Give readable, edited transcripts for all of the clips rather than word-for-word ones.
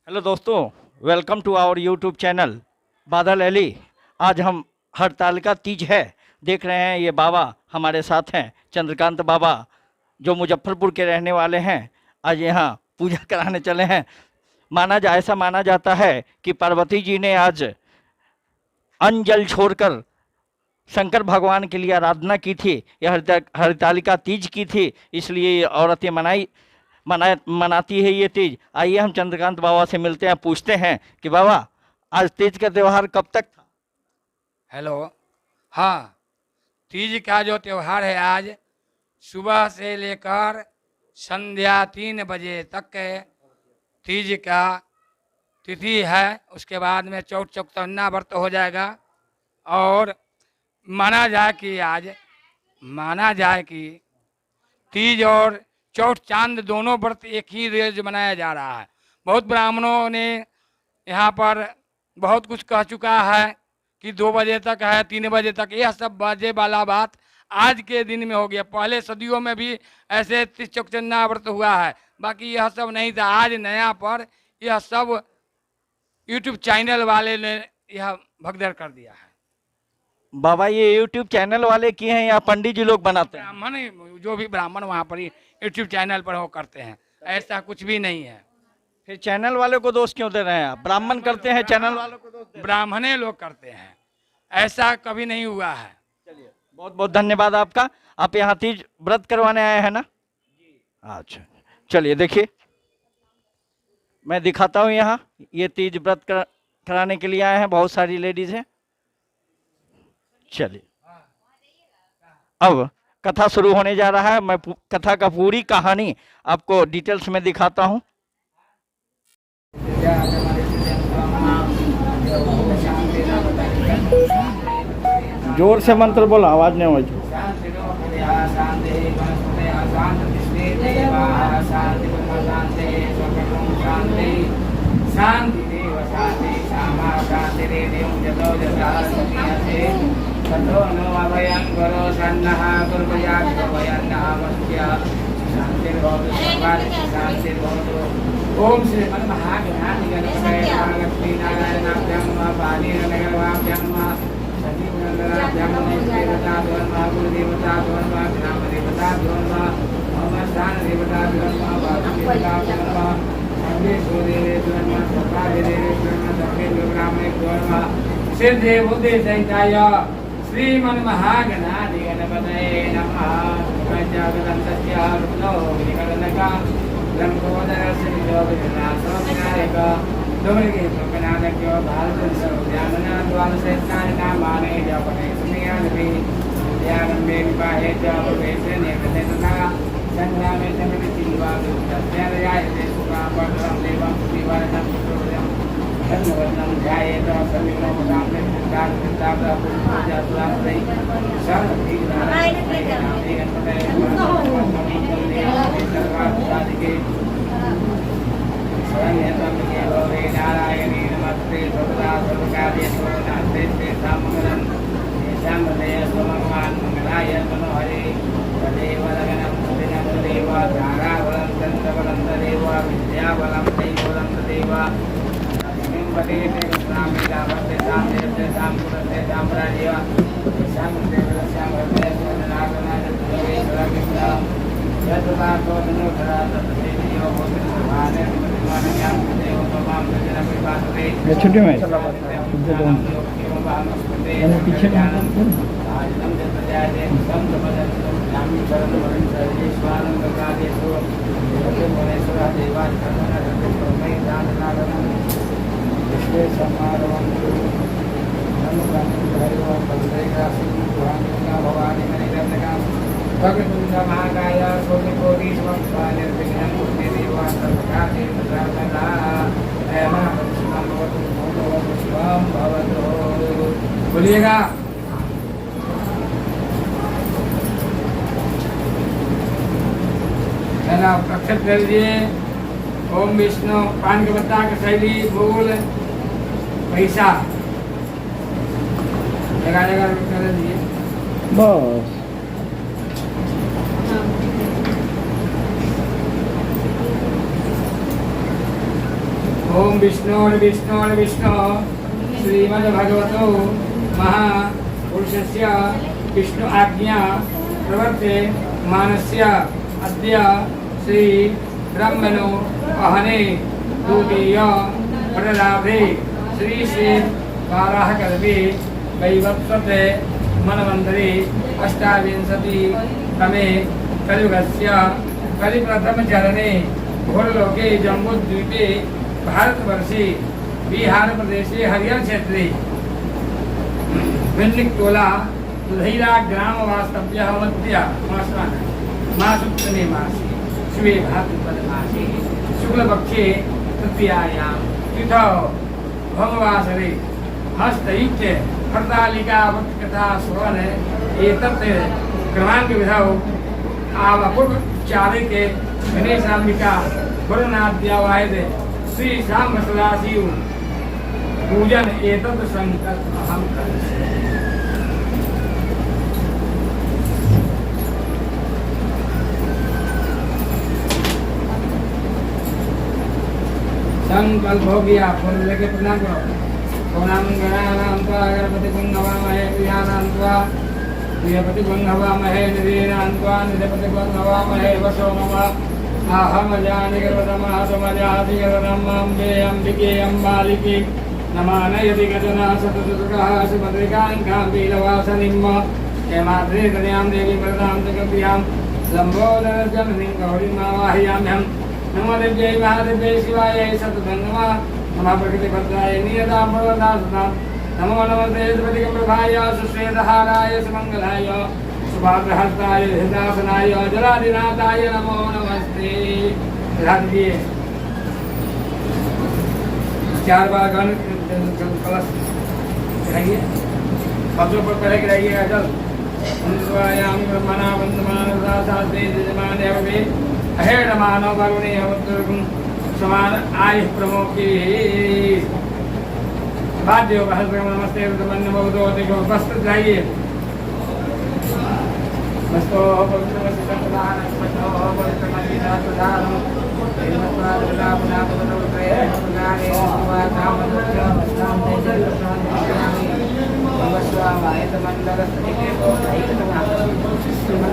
Hello दोस्तों, welcome to our YouTube channel Badal Ali. आज हम हरतालिका तीज है देख रहे हैं। ये बाबा हमारे साथ हैं, चंद्रकांत बाबा, जो मुजफ्फरपुर के रहने वाले हैं। आज यहाँ पूजा कराने चले हैं। ऐसा माना जाता है कि पार्वती जी ने आज अन्न जल छोड़कर शंकर भगवान के लिए आराधना की थी। यह हरतालिका तीज की थी, इसलिए ये औरतें मनाती है ये तीज। आइए हम चंद्रकांत बाबा से मिलते हैं, पूछते हैं कि बाबा आज तीज का त्यौहार कब तक था। हेलो। हाँ, तीज का जो त्यौहार है आज सुबह से लेकर संध्या 3 बजे तक के तीज का तिथि है। उसके बाद में चौथ चौकन्ना व्रत हो जाएगा। और माना जाए कि तीज और चौथ चांद दोनों व्रत एक ही रोज मनाया जा रहा है। बहुत ब्राह्मणों ने यहाँ पर बहुत कुछ कह चुका है कि 2 बजे तक है, 3 बजे तक। यह सब बाजे वाला बात आज के दिन में हो गया। पहले सदियों में भी ऐसे 30 चौकन्ना व्रत हुआ है, बाकी यह सब नहीं था। आज नया पर यह सब यूट्यूब चैनल वाले ने यह भगदड़ कर दिया है। बाबा ये यूट्यूब चैनल वाले किए हैं या पंडित जी लोग बनाते हैं? ब्राह्मण, जो भी ब्राह्मण वहाँ पर यूट्यूब चैनल पर वो करते हैं, ऐसा कुछ भी नहीं है। फिर चैनल वाले को दोष क्यों दे रहे हैं आप? ब्राह्मण करते हैं, चैनल वालों को दोष दे रहे हैं। ब्राह्मणे लोग करते हैं, ऐसा कभी नहीं हुआ है। चलिए, बहुत बहुत धन्यवाद आपका। आप यहाँ तीज व्रत करवाने आए हैं ना? अच्छा, चलिए देखिए, मैं दिखाता हूँ। यहाँ ये तीज व्रत कराने के लिए आए हैं, बहुत सारी लेडीज हैं। चलिए, अब कथा शुरू होने जा रहा है। मैं कथा का पूरी कहानी आपको डिटेल्स में दिखाता हूँ। जोर से मंत्र बोला, आवाज नहीं हो। ओम श्री महागणाधिपतये नमः। लक्ष्मी नारायणाभ्यां नमः। पानीरनगरवाभ्यां नमः। सतीनंदनाभ्यां नमः। देवताभ्यो नमः। गुरुदेवताभ्यो नमः। ग्रामदेवताभ्यो नमः। स्थानदेवताभ्यो नमः। वासुदेवताभ्यो नमः। सर्वेश्वरेभ्यो नमः। सर्वाधिदेवेभ्यो नमः। सर्वेभ्यो ब्राह्मणेभ्यो नमः। सिद्धे बुद्धे सहिताय श्रीमन्महागणाधिपतये नमः। पंचादन्तस्य रुद्रो विकरणका लंकोदरस्य विलोकनाथोऽनायक दोमृगे लोकनाथक्यो भारतस्य द्वादशेत्तानि नामानि जपने सुनियानपि यानम्बे विवाहे च भवेस्य नेकते तथा संग्रामे तमितिवा विद्यालयाय सुखापदं देवं सुविवारं पुत्रं धन्यवदनं ध्यायेत समिनोपदां सिद्धार्थाब्दा पूजा सुरामदै सर्वति नारायणे नमस्ते सर्वदा सर्वकार्येषु नास्ते सामङ्गलं येषां हृदये सुमङ्गलान् मङ्गलाय मनोहरे तदेव लगनं तदिनं तदेव धाराबलं चन्द्रबलं तदेव विद्याबलं दैवबलं तदेव तस्मिन् पदेते कृष्णामि रामस्य साम्यस्य साम्पुरस्य साम्राज्य येषां देवस्यां हृदये नागनाय कृष्ण यद्वातो धनुधरा तत्तेजो भूतिर्भाने प्रतिमानज्ञान देव तमाम जन विपासते ये छुट्टी में पीछे आजम जत जाए संत बदन नामी चरण वरण सर्वेश्वरं गंगादेशो भुवनेश्वर देवा धर्मना धर्मेश्वर मई दान नागम विश्वे समारवं भवानी मणिरत्नका भगवती महाकाय सोनिकोटि समस्ता निर्विघ्नं कुरुते देवा सर्वकार्ये सर्वदा शिवम भवतु। बोलिएगा। अक्षत कर लीजिए। ओम विष्णु पान के पत्ता का शैली बोल पैसा जगह कर दीजिए बस। ओम विष्णु श्रीमद्भगवतो महापुरुषस्य विष्णु आज्ञा प्रवर्ते मानस्य अद्य श्री ब्रह्मणो अहने द्वितीय प्रलाभे श्री वाराहकल्पे वैवत्सते मनवन्तरे अष्टाविंशति तमे कलियुगस्य कलिप्रथमचरणे घोरलोके जम्बूद्वीपे भारतवर्षे बिहार प्रदेशे हरियर क्षेत्रे विन्निक्तोला दुधैरा ग्राम वास्तव्य मध्य मासोत्तमे मासे शिवे भाद्रपद मासे शुक्लपक्षे तृतीयायां तिथौ भगवासरे हस्तयुक्ते हरतालिका कथा श्रवण एतत् क्रमांक विधौ आवपूर्व चारिके गणेशाम्बिका गुरुनाद्यावायदे श्री श्याम सदाशिव पूजन एतत् संकल्प अहम करिष्ये। संकल्प हो गया फूल लेके प्रणाम करो। प्रणाम गणानां त्वा गणपति नवामहे प्रियानां त्वा प्रियपति नवामहे निधीनां त्वा निधपति नवामहे वसो नमः अहम जानि गर्वतमासमजाति गर्वतमाम्बे अम्बिके अम्बालिके नमानयति गजना सततुकः सुभद्रिकाङ्कां पीलवासनिम्म हेमाद्रे कन्यां देवीं वरदां जगप्रियां लम्बोदरजननीं गौरीमावाहयाम्यहं नमो देव्यै महादेव्यै शिवायै सततं नमः प्रकृतिभद्राय नियतां भगवतां नमो नमस्ते प्रभाय सुश्वेतहाराय सुमङ्गलाय सुभाद्रहस्ताय हृदासनाय जलाधिनाथाय नमो नमस्ते। दिए 4 बार गण कलश गिराइए, पक्षों पर पहले गिराइए अचल उन्वायाम ब्रह्मणा वंदमान दासास्ते जजमान एवं अहेड मानव वरुणे अवतरुण समान आयुष प्रमोकी वाद्यो हस्त्र नमस्ते रुद्रमन्य बहुतो देखो वस्त्र गिराइए मस्तो पवित्रमसि संप्रदान मस्तो पवित्रमसि संप्रदान हेमत्वादुला पुनापदोत्रे पुनारे वातामदुच्चा मस्तां तेजस्वामि भवस्वामायत मंडलस्थिते तो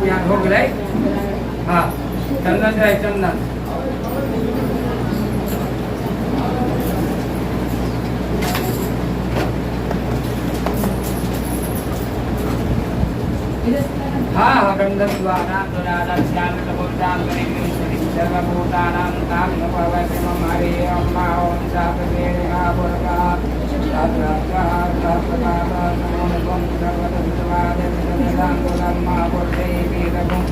ज्ञान हो गए। हाँ चंदन जाए चंदन हाँ गंधद्वारा दुरादस्यां तपोतां करिष्यति सर्वभूतानां तां नमः हरे अम्मा ओम सापदेहा पुरका सात्रात्रा सात्रकाता नमो नमः सर्वदत्तवादेवतां गोलम्मा पुरते वेदगुं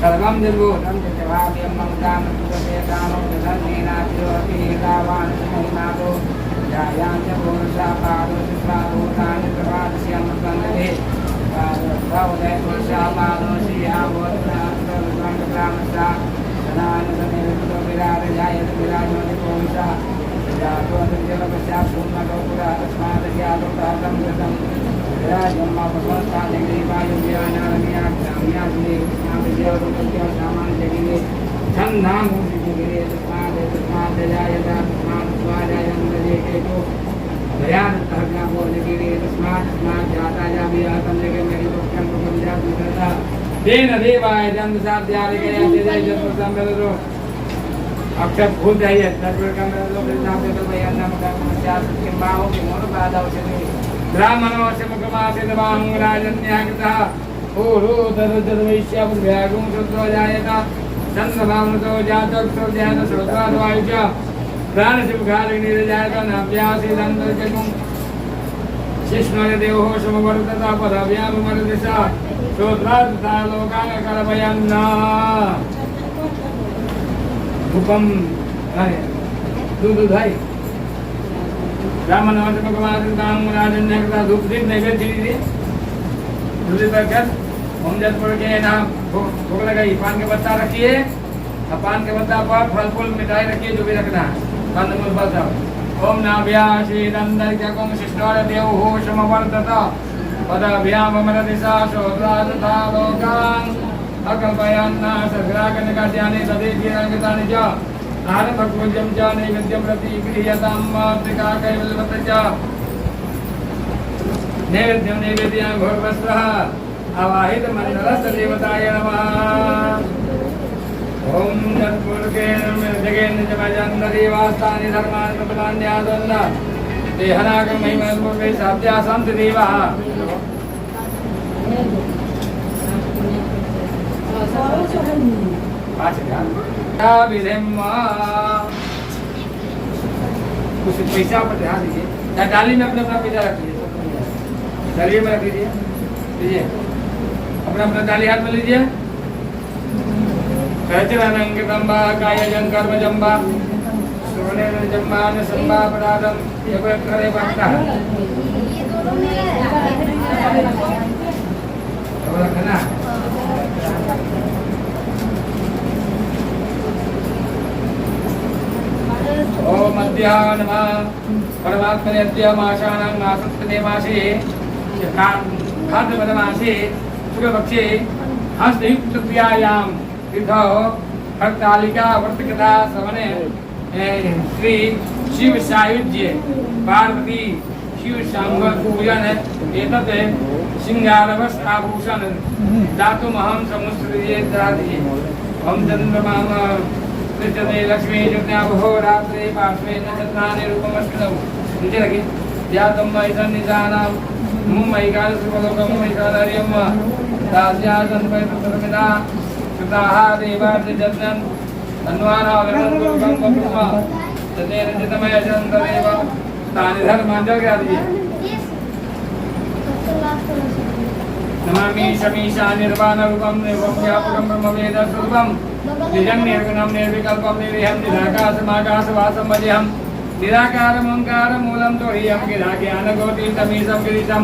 सर्वं जगोतं जवाद्यं ममतां सुखदेतां धन्येनात्योऽपि रावान् महिमादो जायां च पुरुषा पादो सुस्वाभूतानि प्रभास्यां वन्दे भवदे पुरुषापादोषि आवोत्तरान्तर्गङ्गप्रामसा सदानन्दनिरुद्धो विराजयायत विराजमति पुरुषः जातोऽन्तर्जलपश्चात् पूर्णगोपुरा तस्मात् ज्ञातोतातं कृतं विराजम्मापस्वस्तादिग्रीवायुव्यानारम्याग्राम्याग्ने कृष्णाभिदेवरुपद्यो सामान्यजगिने छन्दामुषिगिरे तस्मात् जायता तस्मात् स्वाजायन्दजेकेतो भयानकः ज्ञापोजगिरे तस्मात् जाता जाभियातं जगे मेरी दुःखं प्रपञ्चात् विकृता तेन देवाय जन्मसाध्यादिकया जय जन्मसंवेदो अक्षर भूल जाइए तत्प्रकम्बो कृष्णाभ्यतभयन्नमकर्मस्यात् किम्बाहो किमोनुपादौषधि ब्राह्मणोऽस्य मुखमासीत् बाहुराजन्याकृतः पूर्वो तदुद्वैश्यव्यागुं शुद्धो जायता चन्द्रभावनतो जातोक्षो ज्ञानश्रोत्राद्वायुच प्राणशिवघालिनीर्जायत नाभ्यासीदन्तर्जगुं शिष्णोर्देवो समवर्तता पदव्याममर्दिशा श्रोत्रार्था लोकान् कल्पयन् हुकम दूध भाई ब्राह्मण राजन्य धूप दीप नैवेद्य दीजिए दूध पर होम जल पड़ के ना भोग लगाइए पान के पत्ता रखिए और पान के पत्ता पर फल फूल मिठाई रखिए जो भी रखना है कंदमूल फल सब ओम नाभ्याशीदंदर्घ्यकुं शिष्णोर्देव हो समवर्तत पदभ्याममरदिशा श्रोत्रार्था लोकान् अकल्पयन् सग्राकनिकाद्यानि तदेतीरङ्गितानि च आरभक्वजं च नैवेद्यं प्रतिगृह्यतां त्रिका कैवल्यवत् च नैवेद्यं नैवेद्यां घोरवस्त्रः आवाहितमण्डलस्य देवताय नमः। ओम जन्मुर्गे जगेन्द्र जमजन्दरीवास्तानि धर्माणि प्रपदान्यादन्न देहनागं महिमन्मुर्गे साध्या सन्ति देवः। कुछ पैसा पर ध्यान दीजिए, डाली में अपना अपना पैसा रख लीजिए, डालिए में रख लीजिए, लीजिए अपना अपना डाली हाथ में लीजिए। कहचरानंगतंबा कायजं कर्मजंबा श्रवणेन जंबान संबा परादम ये कोई करे बांटता है तो रखना। ओम अद्याय नमः परमात्मने अद्यामाशानां आसत्तने मासे खाद्य बदमासे शुभपक्षे हस्तयुक्त क्रियायां विधो हरतालिका व्रतकथा श्रवणे श्री शिव सायुज्य पार्वती शिव शांग पूजन एतत् सिंगारवस आभूषण दातुमहं समुत्सृज्य ददाति। ओम चंद्रमा कृष्णे लक्ष्मी ज्योत्याभो रात्रे पार्श्वे नक्षत्राणि रूपमस्तौ नीचे लगे यातम मैथन निजानां मुम्मैकाल सुलोकम मैकालर्यम दास्या संपैतुर्मिदा कृताः देवार्थ जन्नन अन्वानावरणं दुर्गं बभूव तदेन चितमय चन्द्रदेव तानि धर्माञ्जल करा दीजिए। नमामि शमीशा निर्वाण रूपम निर्वम व्यापकं ब्रह्मवेद स्वरूपम निजं निर्गुणं निर्विकल्पं निर्विहं निराकाशमाकाशवासं भजेऽहं निराकारं ओंकारं मूलं तोह्यं गिराज्ञानकोटितमीशं गिरीशं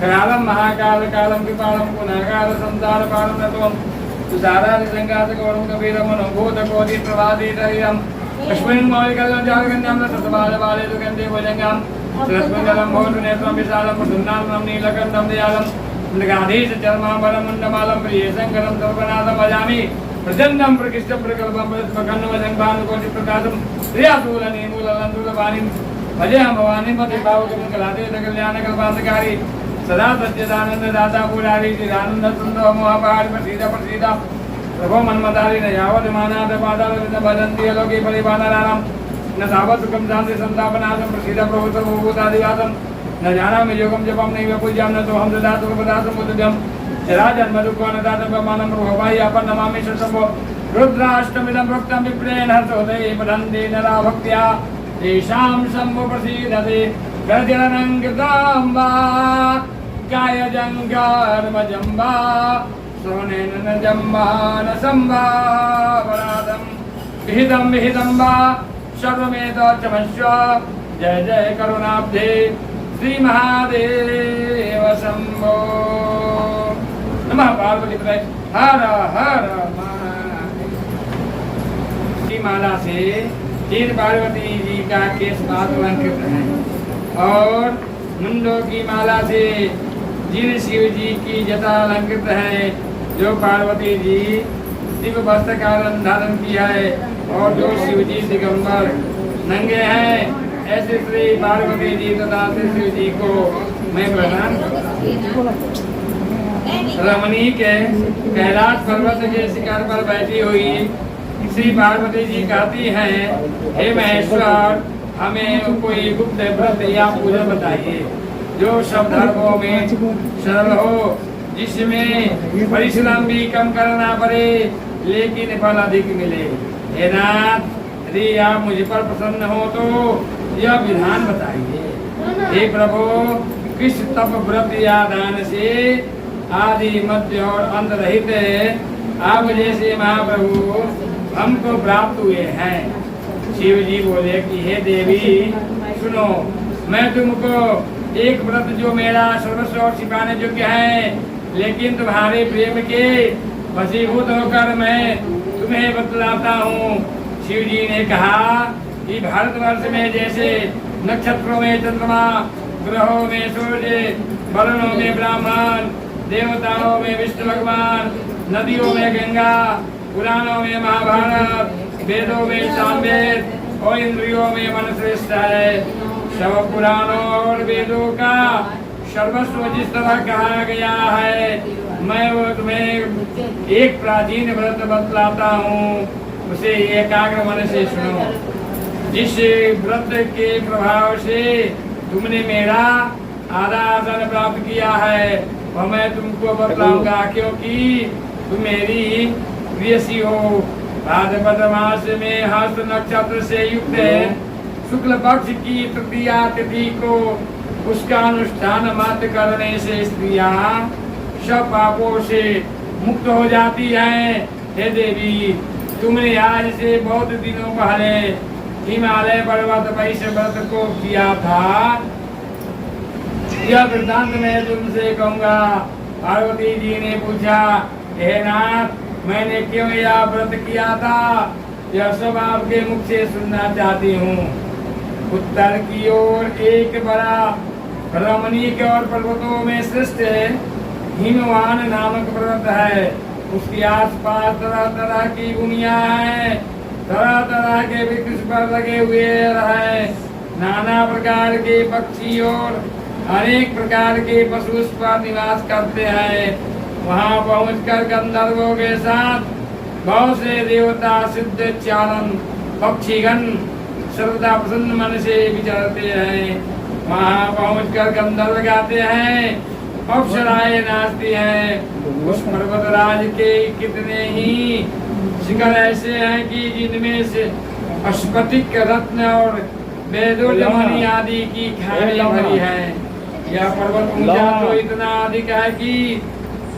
करालं महाकालकालं कृपालं पुनाकार संसारपालं नत्वं तुषारादिसङ्घातगौरं कबीरमनुभूतकोटिप्रभातीतरीरं अस्मिन् मौलिकलं जागरण्यं सतबालबाले दुर्गन्धे भुजङ्गं सरस्वजलं भवतु नेत्रं विशालं प्रसन्नानं नीलकण्ठं दयालं मृगाधीश चर्माम्बरमुण्डमालं प्रियशङ्करं सर्वनाथं भजामि प्रचण्डं प्रकृष्टं प्रकल्पं प्रकन्नवजङ्भानुकोटिप्रकाशं प्रियाशूलनीमूललन्दूलवाणीं भजेऽहं भवानीं पतिभावकमङ्गलातीतकल्याणकल्पान्तकारी सदा सच्चिदानन्ददाता पुरारी चिदानन्दसुन्दर मोहपहारि प्रसीद प्रसीद प्रभो मन्मदारि न यावद्मानादपादालविद भजन्ति अलोके परिवानराणां न तावत् सुखं शान्ति सन्तापनाशं प्रसीद प्रभु सर्वभूतादिवासं न जानामि योगं जपं नैव पूज्यं न तोऽहं सदा सुखपदासमुद्यं जरा जन्म दुःखोऽनदातपमानं प्रभवाय आपन् नमामि शतशो रुद्राष्टमिदं प्रोक्तं विप्रेण हर्षोदये पठन्ति नरा भक्त्या तेषां शम्भो प्रसीदते गर्जनं कृताम्बा कायजं कर्मजं श्रवणेन न जम्बा न संबा वरादं विहितं विहितं वा सर्वमेतच्चमस्व जय जय करुणाब्धे श्री महादेव शंभो नमः पार्वतीपतये हर हर महादेव। की माला से तीन पार्वती जी का केश अलंकृत है और मुंडों की माला से जिन शिव जी की जटा अलंकृत है जो पार्वती जी दिव्य वस्त्र का धारण किया है और जो शिव जी दिगंबर नंगे हैं ऐसे श्री पार्वती जी तथा श्री शिव जी को मैं प्रणाम रमणी के कैलाश पर्वत के शिखर पर बैठी हुई श्री पार्वती जी कहती हैं हे महेश्वर हमें कोई गुप्त व्रत या पूजा बताइए जो सब धर्मों में सरल हो जिसमें परिश्रम भी कम करना पड़े लेकिन फल अधिक मिले। हे नाथ यदि आप मुझ पर प्रसन्न हो तो यह विधान बताइए। हे प्रभु किस तप व्रत या दान से आदि मध्य और अंत रहित आप जैसे महाप्रभु हमको प्राप्त हुए हैं। शिव जी बोले कि हे देवी सुनो मैं तुमको एक व्रत जो मेरा सर्वस्व और छिपाने योग्य है लेकिन तुम्हारे प्रेम के वशीभूत होकर मैं तुम्हें बतलाता हूँ। शिव जी ने कहा कि भारतवर्ष में जैसे नक्षत्रों में चंद्रमा ग्रहों में सूर्य वर्णों में ब्राह्मण देवताओं में विष्णु भगवान नदियों में गंगा पुराणों में महाभारत वेदों में सामवेद और इंद्रियों में मन श्रेष्ठ है। सब पुराणों और वेदों का सर्वस्व जिस तरह कहा गया है, मैं वो तुम्हें एक प्राचीन व्रत बतलाता हूँ, उसे एकाग्र मन से सुनो। जिस व्रत के प्रभाव से तुमने मेरा आधा आसन प्राप्त किया है वह मैं तुमको बतलाऊंगा, क्योंकि तुम मेरी प्रियसी हो। भाद्रपद मास में हस्त नक्षत्र से युक्त है, शुक्ल पक्ष की तृतीया तिथि को उसका अनुष्ठान मत करने से स्त्रियां सब पापों से मुक्त हो जाती हैं। हे देवी, तुमने आज से बहुत दिनों पहले हिमालय पर्वत पर इस व्रत को किया था, यह वृत्तांत मैं तुमसे कहूँगा। पार्वती जी ने पूछा, हे नाथ, मैंने क्यों यह व्रत किया था, यह सब आपके मुख से सुनना चाहती हूँ। उत्तर की ओर एक बड़ा रमणीक और पर्वतों में श्रेष्ठ हिमवान नामक पर्वत है। उसके आसपास तरह तरह की भूमियां हैं, तरह तरह के वृक्ष पर लगे हुए हैं, नाना प्रकार के पक्षी और अनेक प्रकार के पशु उस पर निवास करते हैं। वहां पहुंचकर गंधर्वों के साथ बहुत से देवता, सिद्ध, चारण, पक्षीगण सर्वदा प्रसन्न मन से विचरते हैं। वहां पहुंचकर गंधर्व गाते हैं, अप्सराएं नाचती हैं। उस पर्वतराज के कितने ही शिखर ऐसे हैं कि जिनमें से स्फटिक, रत्न और वैदुल्यमणि आदि की खानी भरी है। यह पर्वत ऊंचा तो इतना अधिक है कि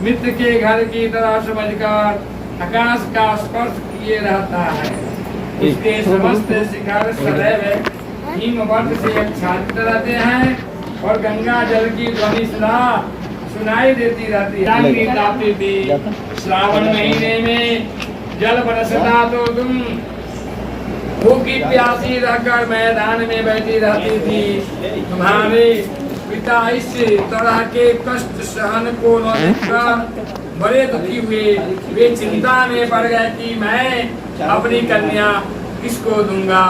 मित्र के घर की तरह समझकर आकाश का स्पर्श किए रहता है। इसके समस्त शिखर सदैव हिमवर्त से आच्छादित रहते हैं और गंगा जल की ध्वनि सदा सुनाई देती रहती है। श्रावण महीने में जल बरसता तो तुम भूखी प्यासी रहकर मैदान में बैठी रहती थी। तुम्हारे पिता इस तरह के कष्ट सहन को न देखकर बड़े दुखी हुए। वे चिंता में पड़ गए कि मैं अपनी कन्या किसको दूंगा।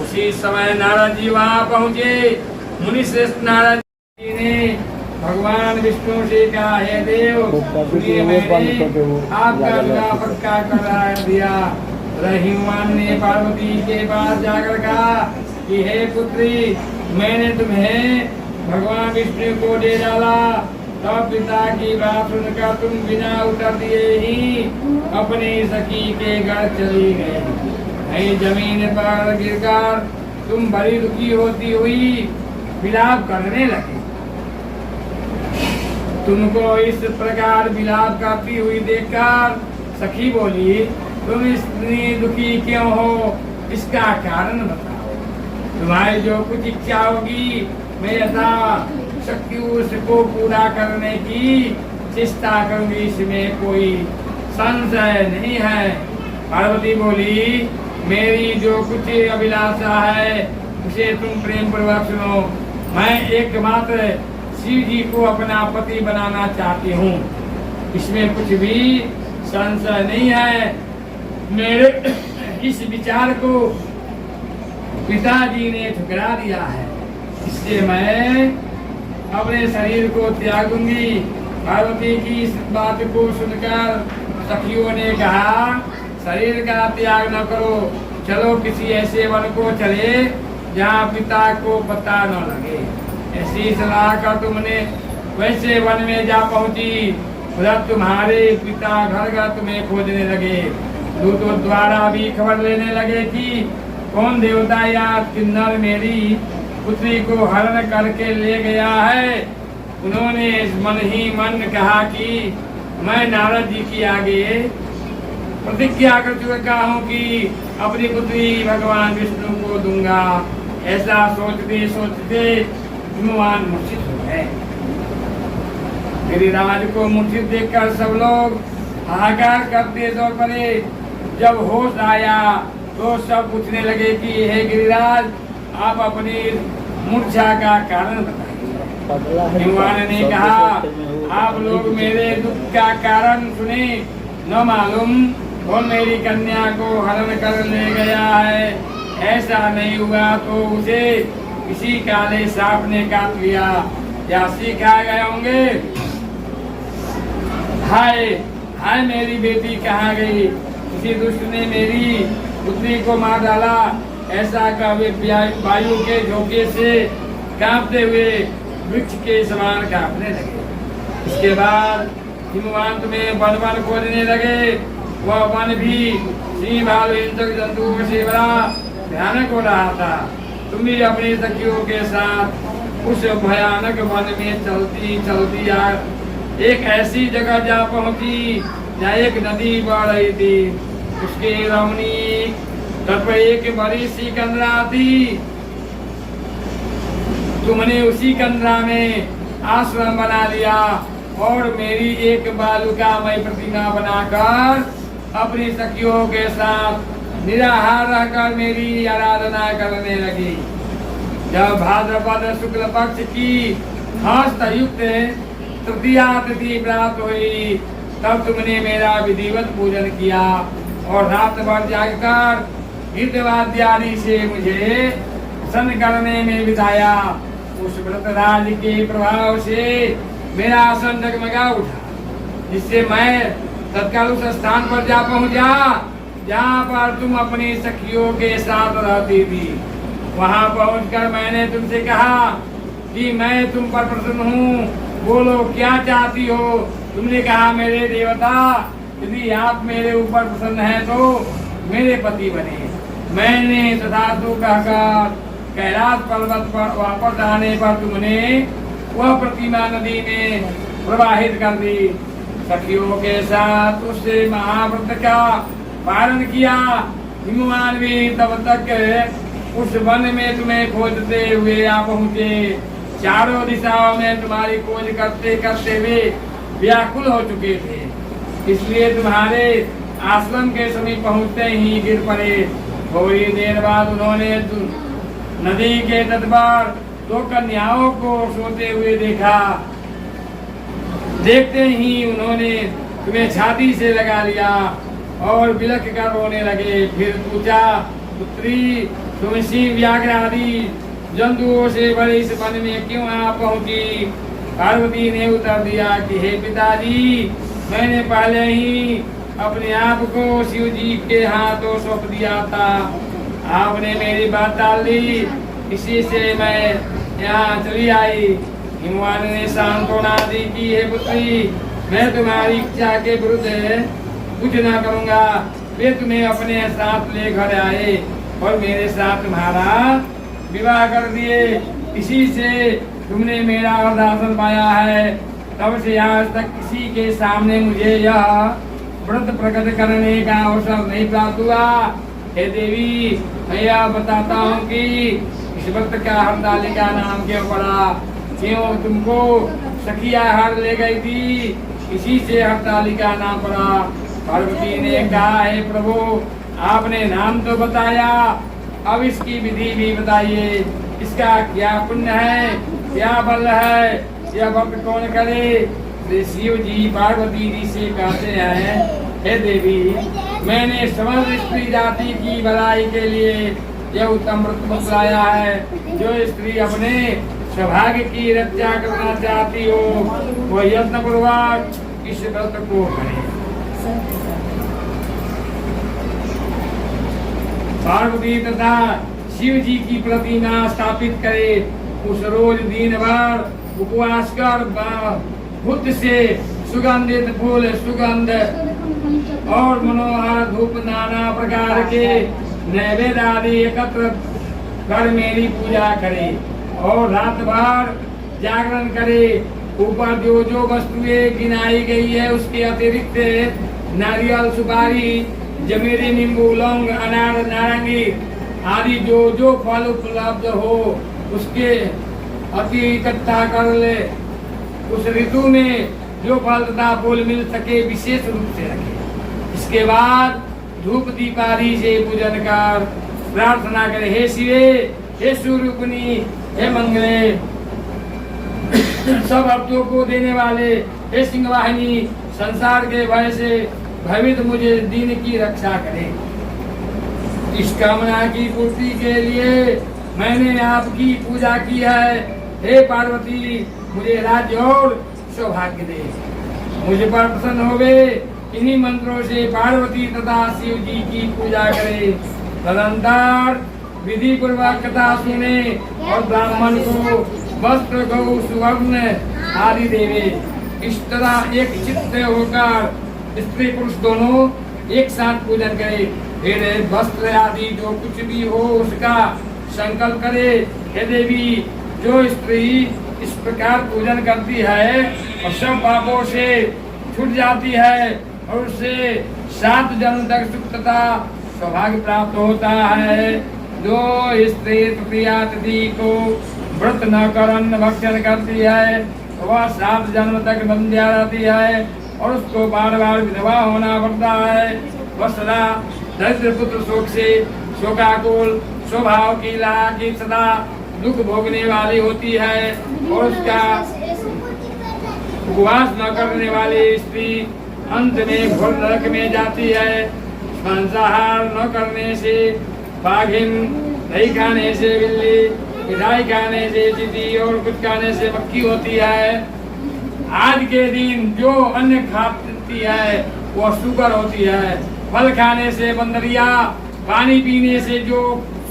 उसी समय नारद जी वहाँ पहुँचे। मुनि श्रेष्ठ नारद जी ने भगवान विष्णु से कहा, हे देव, मैंने आपका विवाह पक्का करा दिया। रहीमान ने पार्वती के पास जाकर कहा कि हे पुत्री, मैंने तुम्हें भगवान विष्णु को दे डाला। तब पिता की बात सुनकर तुम बिना उत्तर दिए ही अपनी सखी के घर चली गई। जमीन पर गिरकर तुम बड़ी दुखी होती हुई विलाप करने लगी। तुमको इस प्रकार विलाप करती हुई देखकर सखी बोली, तुम इतनी दुखी क्यों हो, इसका कारण बताओ। तुम्हारी जो कुछ इच्छा होगी मैं यथा शक्ति उसको पूरा करने की चेष्टा करूंगी, इसमें कोई संशय नहीं है। पार्वती बोली, मेरी जो कुछ अभिलाषा है उसे तुम प्रेम पूर्वक सुनो। मैं एकमात्र शिव जी को अपना पति बनाना चाहती हूँ, इसमें कुछ भी संशय नहीं है। मेरे इस विचार को पिताजी ने ठुकरा दिया है, इससे मैं अपने शरीर को त्याग दूंगी। पार्वती की इस बात को सुनकर सखियों ने कहा, शरीर का त्याग न करो, चलो किसी ऐसे वन को चले जहाँ पिता को पता न लगे। ऐसी सलाह कर तुमने वैसे वन में जा पहुंची। उधर तुम्हारे पिता घर घर तुम्हें खोजने लगे। दूतों द्वारा भी खबर लेने लगे कि कौन देवता या किन्नर मेरी पुत्री को हरण करके ले गया है। उन्होंने मन ही मन कहा कि मैं नारद जी की आगे प्रतिज्ञा कर चुका हूँ कि अपनी पुत्री भगवान विष्णु को दूंगा। ऐसा सोचते सोचते भगवान मूर्छित हो गए। गिरिराज को मूर्छित देखकर सब लोग हाहाकार करते दौड़ पड़े। जब होश आया तो सब पूछने लगे कि हे गिरिराज, आप अपनी मूर्छा का कारण बताइए। भगवान ने कहा, आप लोग मेरे दुख का कारण सुने, न मालूम वो मेरी कन्या को हरण कर ले गया है। ऐसा नहीं हुआ तो उसे किसी काले सांप ने काट लिया या सिखा गए होंगे। हाय हाय मेरी बेटी कहाँ गई? किसी दुष्ट ने मेरी पुत्री को मार डाला। ऐसा कह वे वायु के झोंके से कांपते हुए वृक्ष के समान कांपने लगे। इसके बाद हिमवंत में वन खोजने लगे। वह वन भी सिंह भालू हिंसक जंतुओं से बड़ा भयानक हो रहा था। तुम भी अपनी सखियों के साथ उस भयानक वन में चलती चलती एक ऐसी जगह जा पहुंची जहाँ एक नदी बह रही थी। उसके रमणी तट पर एक बड़ी सी कंदरा थी। तुमने उसी कंदरा में आश्रम बना लिया और मेरी एक बालुकामय प्रतिमा बनाकर अपनी सखियों के साथ निराहार रहकर मेरी आराधना करने लगी। जब भाद्रपद शुक्ल पक्ष की हस्त युक्त तृतीया तिथि प्राप्त हुई तब तुमने मेरा विधिवत पूजन किया और रात भर जागकर गीतवाद्यादि से मुझे प्रसन्न करने में बिताया। उस व्रतराज के प्रभाव से मेरा आसन डगमगा उठा, जिससे मैं तत्काल उस स्थान पर जा पहुंचा जहाँ पर तुम अपनी सखियों के साथ रहती थी। वहाँ पहुंचकर मैंने तुमसे कहा कि मैं तुम पर प्रसन्न हूँ, बोलो क्या चाहती हो? तुमने कहा मेरे देवता, यदि आप मेरे ऊपर प्रसन्न हैं तो मेरे पति बने। मैंने तथास्तु कहकर कैलाश पर्वत पर वापस आने पर तुमने वह प्रतिमा नदी में प्रवाहित कर दी। सखियों के साथ उससे महाव्रत का पालन किया। हिमवान भी तब तक उस वन में तुम्हें खोजते हुए आ पहुँचे। चारों दिशाओं में तुम्हारी खोज करते करते वे व्याकुल हो चुके थे, इसलिए तुम्हारे आश्रम के समीप पहुँचते ही गिर पड़े। थोड़ी देर बाद उन्होंने नदी के तट पर दो कन्याओं को सोते हुए देखा। देखते ही उन्होंने तुम्हें छाती से लगा लिया और बिलख कर रोने लगे। फिर पूछा, पुत्री तुम सिंह व्याघ्र आदि जंतुओं से बड़े इस वन में क्यों आ पहुंची? पार्वती ने उत्तर दिया कि हे पिताजी, मैंने पहले ही अपने आप को शिव जी के हाथों सौंप दिया था। आपने मेरी बात टाल दी, इसी से मैं यहाँ चली आई। हिमवान ने सांत्वना दी कि हे पुत्री, मैं तुम्हारी इच्छा के विरुद्ध कुछ न करूँगा। वे तुम्हें अपने साथ ले घर आए और मेरे साथ तुम्हारा विवाह कर दिए। इसी से तुमने मेरा वरदान पाया है। तब से आज तक किसी के सामने मुझे यह व्रत प्रकट करने का अवसर नहीं प्राप्त हुआ। हे देवी, मैं यह बताता हूँ कि इस व्रत का हरतालिका नाम क्यों पड़ा। क्यों तुमको सखिया हार ले गई थी, इसी से हरतालिका नाम पड़ा। पार्वती ने कहा, हे प्रभु, आपने नाम तो बताया, अब इसकी विधि भी बताइए। इसका क्या पुण्य है, क्या बल है, यह व्रत कौन करे? शिव जी पार्वती जी से कहते हैं, हे देवी, मैंने समस्त स्त्री जाति की भलाई के लिए यह उत्तम व्रत बतलाया है। जो स्त्री अपने सौभाग्य की रक्षा करना चाहती हो वह यत्न पूर्वक इस व्रत को करे। पार्वती तथा शिव जी की प्रतिमा स्थापित करे। उस रोज दिन भर उपवास कर बुद्ध से सुगंधित फूल, सुगंध और मनोहर धूप, नाना प्रकार के नैवेद्य आदि एकत्र कर मेरी पूजा करे और रात भर जागरण करे। ऊपर जो जो वस्तुएं गिनाई गई है उसके अतिरिक्त नारियल, सुपारी, जमीरी, नींबू, लौंग, अनार, नारंगी आदि जो जो फल उपलब्ध हो उसके अति इकट्ठा कर ले। उस ऋतु में जो फल तथा फूल मिल सके विशेष रूप से रखे। इसके बाद धूप दीप आदि से पूजन कर प्रार्थना करे, हे शिवे, हे स्वरूपिणी, हे मंगले, सब भक्तों को देने वाले, हे सिंहवाहिनी, संसार के भय से भवित मुझे दीन की रक्षा करे। इस कामना की पूर्ति के लिए मैंने आपकी पूजा की है। हे पार्वती, मुझे राज्य और सौभाग्य दे। मुझ पर प्रसन्न होवे। इन्हीं मंत्रों से पार्वती तथा शिव जी की पूजा करे। तदंतर विधि पूर्वक कथा सुने और ब्राह्मण को वस्त्र गौ सुवर्ण आदि देवे। इस तरह एक चित्त होकर स्त्री पुरुष दोनों एक साथ पूजन करे। फिर वस्त्र आदि जो कुछ भी हो उसका संकल्प करे। हे देवी, जो स्त्री इस प्रकार पूजन करती है और सब पापों से छूट जाती है और उससे 7 जन्म तक सुख तथा सौभाग्य प्राप्त होता है। जो स्त्री तृतीया तिथि को व्रत न करन भक्षण करती है वह 7 जन्म तक बंध्या रहती है और उसको बार बार विधवा होना पड़ता है। वह सदा दरिद्र पुत्र शोक से शोकाकुल स्वभाव की सदा दुख भोगने वाली होती है और उसका उपवास न करने वाली स्त्री अंत में घोर नरक में जाती है। मांसाहार न करने से बाघिन, दही खाने से बिल्ली, मिठाई खाने से चींटी और कुछ खाने से मक्खी होती है। आज के दिन जो अन्न खाती है वो शुगर होती है। फल खाने से बंदरिया, पानी पीने से जो,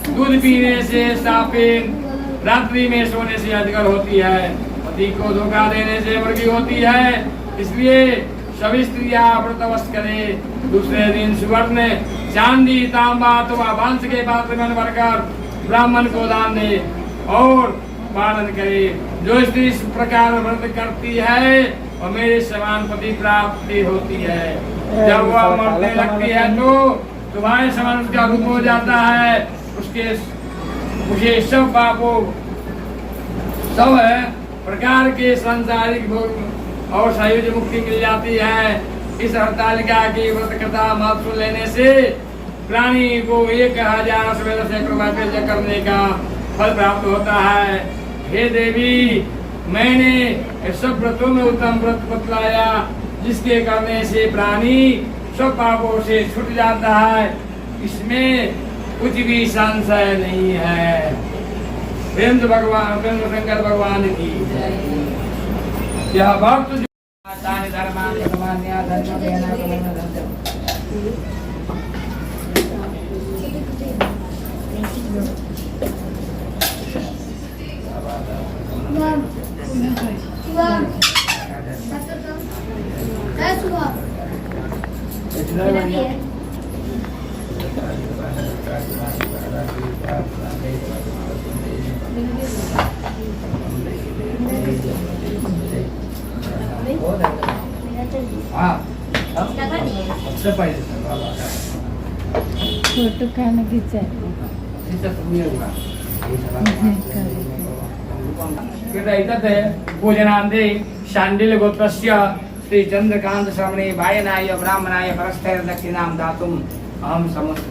दूध पीने से सापिन, रात्रि में सोने से अजगर होती है। पति को धोखा देने से मुर्गी होती है। इसलिए सभी स्त्रियां व्रतवश करें। दूसरे दिन सुवर्ण, चांदी, तांबा अथवा बांस के पात्र में भरकर ब्राह्मण को दान दे और पालन करे। जो स्त्री इस प्रकार व्रत करती है और मेरे समान पति प्राप्ति होती है। जब वह मरने लगती है तो तुम्हारे समान उसका रूप हो जाता है। उसके मुझे सब पापों सब प्रकार के सांसारिक भोग और सायुज मुक्ति मिल जाती है। इस हरतालिका की व्रत कथा मत सुन लेने से प्राणी को 1000 सवेरे सैकड़ों बातें करने का फल प्राप्त होता है। हे देवी, मैंने सब व्रतों में उत्तम व्रत बतलाया जिसके करने से प्राणी सब पापों से छूट जाता है। इसमें कुछ भी संशय नहीं है। प्रेम भगवान, प्रेम शंकर भगवान की यह भक्त फोटो खाना खींचा भोजनांते शांडिल गोत्रस्य श्री चंद्रकांत श्रवणे वायनाय ब्राह्मणाय परस्तर दक्षिणां दातुम् अहं समस्त